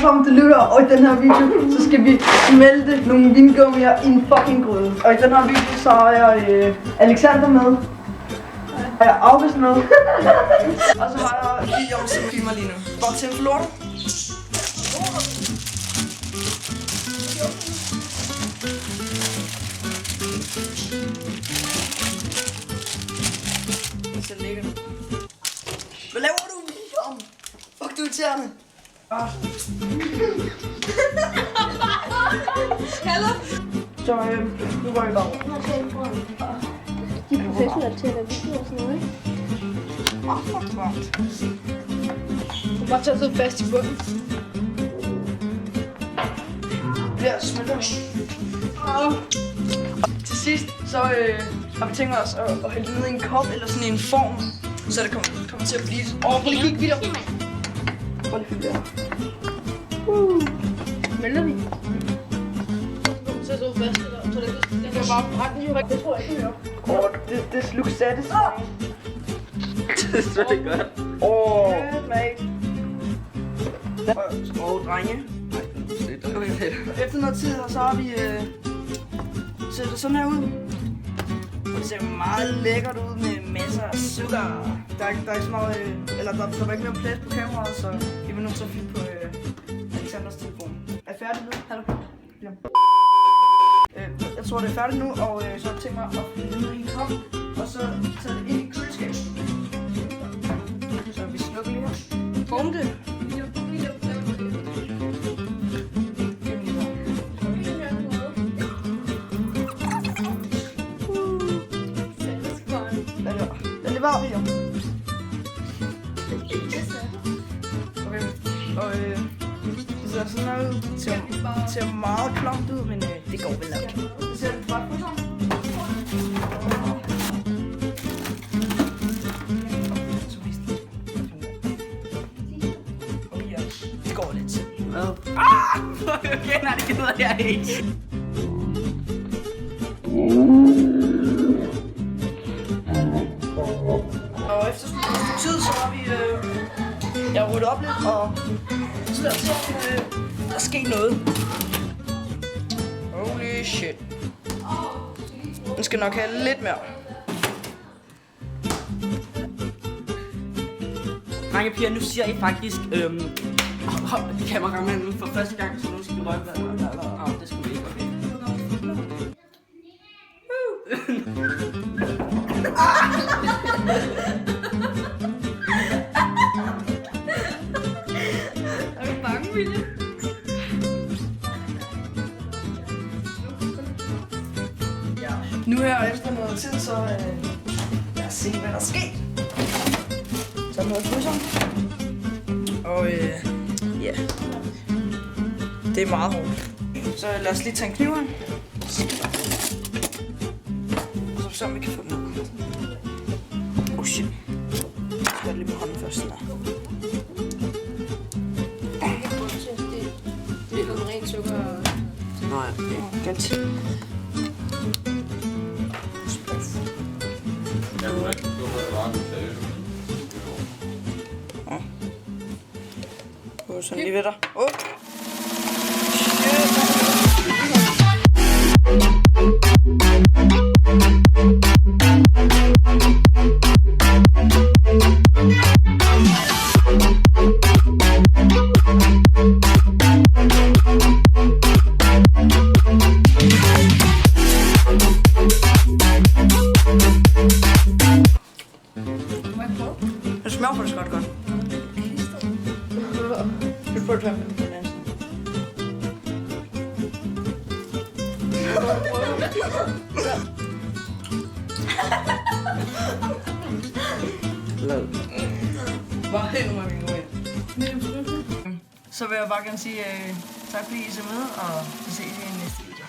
alle sammen, det lytter, og i den her video, så skal vi smelte nogle vingummier i en fucking gryde. Og i den her video, så har jeg Alexander med. Har jeg August med. Og så har jeg William, som filmer lige nu. Hvor til forlorten? Det ser lækkert ud. Hvad laver du, William? Fuck, du er irriterende. Hallo? Så nu går vi bare over. De er professionelle til at lave videoer og sådan noget, ikke? Fuck, varmt. Du bare tage sig fast i bunden. Ja, smelter. Til sidst, så har vi tænkt os at hælde det ned i en kop eller sådan en form, så det kommer til at blive prøv lige at kigge videre. Prøv lige at kigge der. Smelter vi? Så så fast det der. Så det kan bare brække den jo. Det tror jeg ikke, vi gør. This looks satisfying. Det er really godt. Good, mate. Drenge. Okay. Efter noget tid, så har vi ser det sådan her ud. Og det ser meget lækkert ud med masser af sukker. Der er ikke så meget, eller der var ikke mere plads på kameraet, så vi var nødt til at filme på Alexanders telefon. Er I færdige nu? Hallo? Ja. Jeg tror, det er færdigt nu, og så har jeg tænkt mig at fylde det ned i en kop, og så tage det ind i køleskabet. Så vi slukker lige her. Bum det. Den er varm, jo. Okay. Og det ser sådan her ud. Det ser meget klamt ud, men det går vel nok. Det ser lidt flot på sådan. Det går lidt. Okay, nej, det gider jeg ikke. Og efter sådan en tid, så har vi jeg har ryddet op lidt, og så der ske noget. Holy shit. Den skal nok have lidt mere. Drenge piger, nu siger I faktisk, kameramanden for første gang, så nu skal vi røge hvad. Det skulle vi ikke, okay. Er du bange, William? Nu her efter noget tid, så lad os se, hvad der sker. Så er noget fryseren. Og ja, det er meget hårdt. Så lad os lige tage en kniv her. Og så se om vi kan få den ud. Oh shit. Jeg skal lige med hånden først. Der. Det er noget rent sukker og... Nå ja. Godt. Sådan lige ved dig. Det smager faktisk godt. Vi får det her med den næste. Bare helt med min gode. Så vil jeg bare gerne sige tak fordi I så med, og så ses vi i næste video.